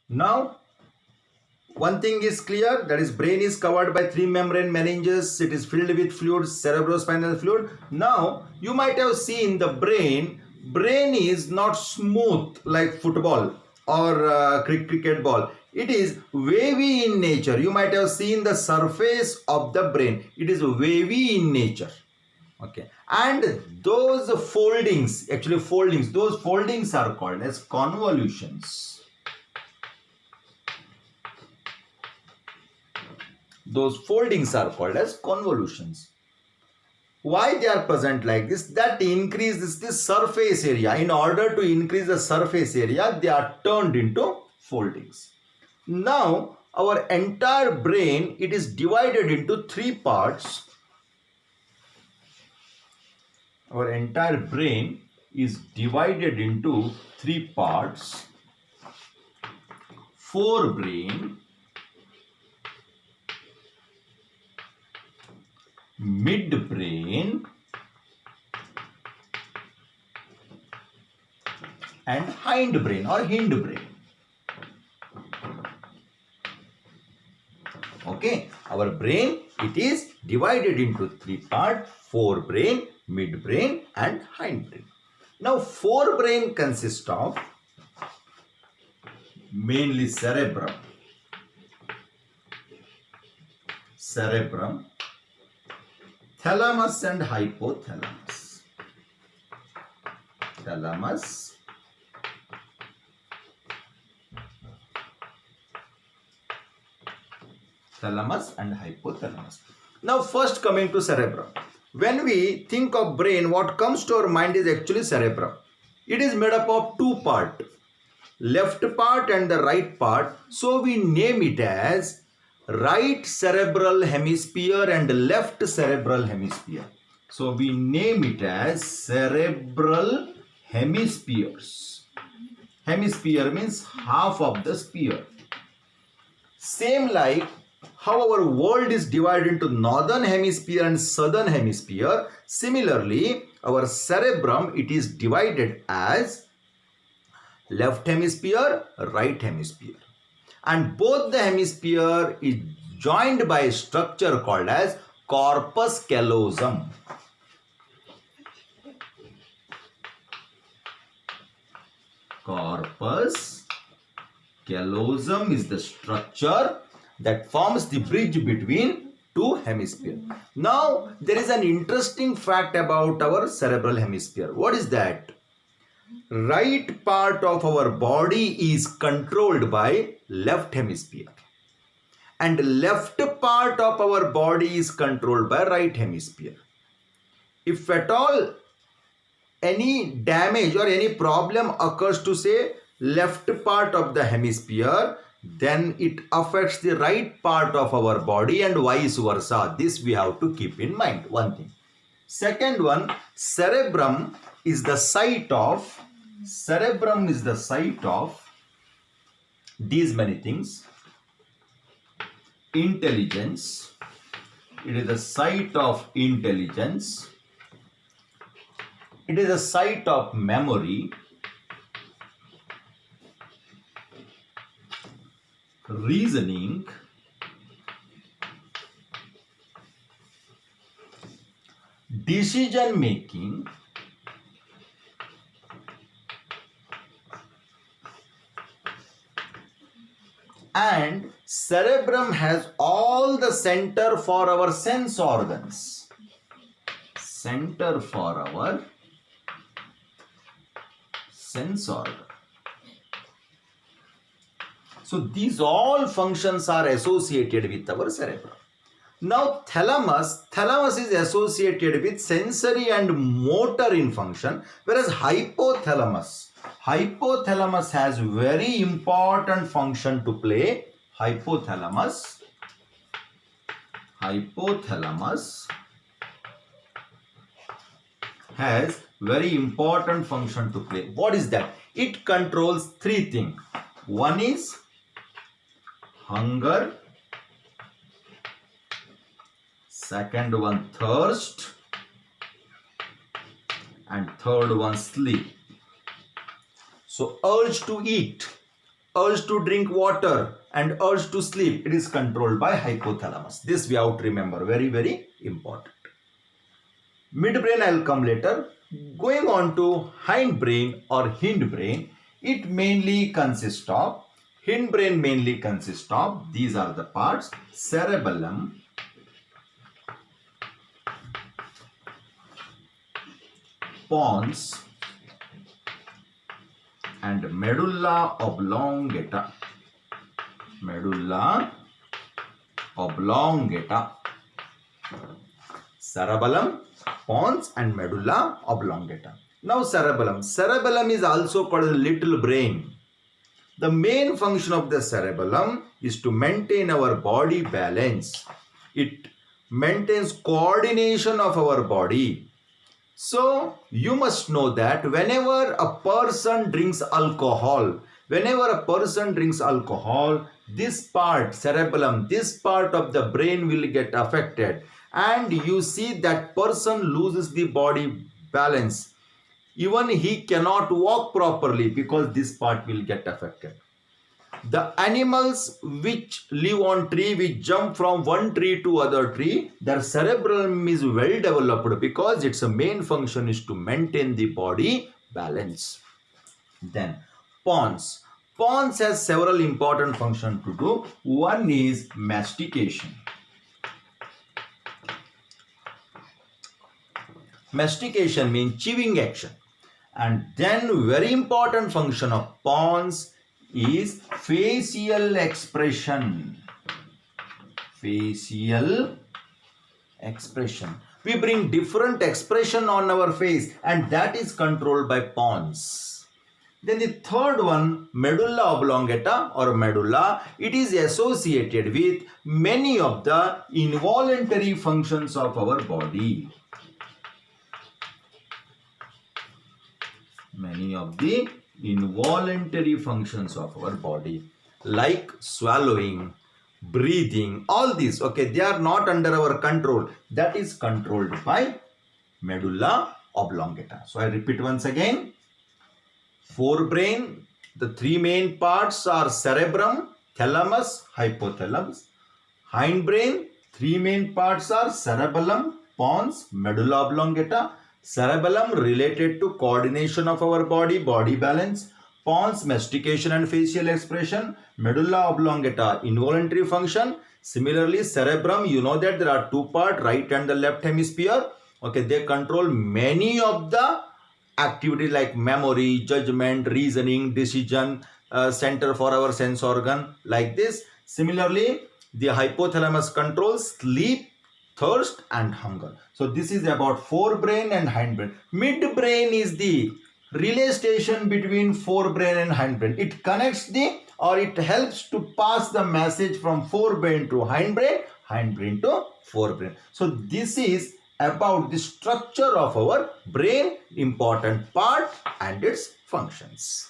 Now, one thing is clear, that is brain is covered by three membrane meninges. It is filled with fluid, cerebrospinal fluid. Now, you might have seen the brain. Brain is not smooth like football or cricket ball. It is wavy in nature. You might have seen the surface of the brain. It is wavy in nature. Okay. And those foldings, those foldings are called as convolutions. Those foldings are called as convolutions. Why they are present like this? That increases the surface area. In order to increase the surface area, they are turned into foldings. Now, our entire brain, it is divided into three parts. Our entire brain is divided into three parts. Forebrain, midbrain, and hindbrain or hindbrain. Okay, our brain, it is divided into three parts: forebrain, midbrain, and hindbrain. Now, forebrain consists of mainly cerebrum, thalamus and hypothalamus. Thalamus, and hypothalamus. Now, first coming to cerebrum. When we think of brain, what comes to our mind is actually cerebrum. It is made up of two parts, left part and the right part. So we name it as right cerebral hemisphere and left cerebral hemisphere. So we name it as cerebral hemispheres. Hemisphere means half of the sphere. Same like how our world is divided into northern hemisphere and southern hemisphere. Similarly, our cerebrum, it is divided as left hemisphere, right hemisphere. And both the hemisphere is joined by a structure called as corpus callosum. Corpus callosum is the structure that forms the bridge between two hemispheres. Now, there is an interesting fact about our cerebral hemisphere. What is that? Right part of our body is controlled by left hemisphere, and left part of our body is controlled by right hemisphere. If at all any damage or any problem occurs to, say, left part of the hemisphere, then it affects the right part of our body and vice versa. This we have to keep in mind, one thing. Second one, cerebrum is the site of these many things. Intelligence, it is the site of intelligence. It is a site of memory, reasoning, decision making, and cerebrum has all the center for our sense organs. Center for our sense organ. So these all functions are associated with our cerebrum. Now thalamus is associated with sensory and motor in function, whereas hypothalamus has very important function to play. Hypothalamus has very important function to play. What is that? It controls three things. One is hunger, second one thirst, and third one sleep. So urge to eat, urge to drink water and urge to sleep, it is controlled by hypothalamus. This we have to remember, very, very important. Midbrain I will come later. Going on to hindbrain or hindbrain, it mainly consists of, hindbrain mainly consists of, these are the parts: cerebellum, pons, and medulla oblongata. Medulla oblongata. Cerebellum, pons, and medulla oblongata. Now cerebellum. Cerebellum is also called the little brain. The main function of the cerebellum is to maintain our body balance. It maintains coordination of our body. So you must know that whenever a person drinks alcohol, this part, cerebellum, this part of the brain will get affected, and you see that person loses the body balance. Even he cannot walk properly because this part will get affected. The animals which live on tree, which jump from one tree to other tree, their cerebellum is well developed because its main function is to maintain the body balance. Then pons. Pons has several important functions to do. One is mastication. Mastication means chewing action. And then very important function of pons is facial expression. Facial expression. We bring different expression on our face, and that is controlled by pons. Then the third one, medulla oblongata or medulla, it is associated with many of the involuntary functions of our body. Many of the involuntary functions of our body, like swallowing, breathing, all these, okay, they are not under our control. That is controlled by medulla oblongata. So I repeat once again. Forebrain, the three main parts are cerebrum, thalamus, hypothalamus. Hindbrain, three main parts are cerebellum, pons, medulla oblongata. Cerebellum related to coordination of our body, body balance. Pons, mastication and facial expression. Medulla oblongata, involuntary function. Similarly, cerebrum, you know that there are two parts, right and the left hemisphere. Okay, they control many of the activities like memory, judgment, reasoning, decision, center for our sense organ, like this. Similarly, the hypothalamus controls sleep, thirst, and hunger. So this is about forebrain and hindbrain. Midbrain is the relay station between forebrain and hindbrain. It connects the, or it helps to pass the message from forebrain to hindbrain, hindbrain to forebrain. So this is about the structure of our brain, important part and its functions.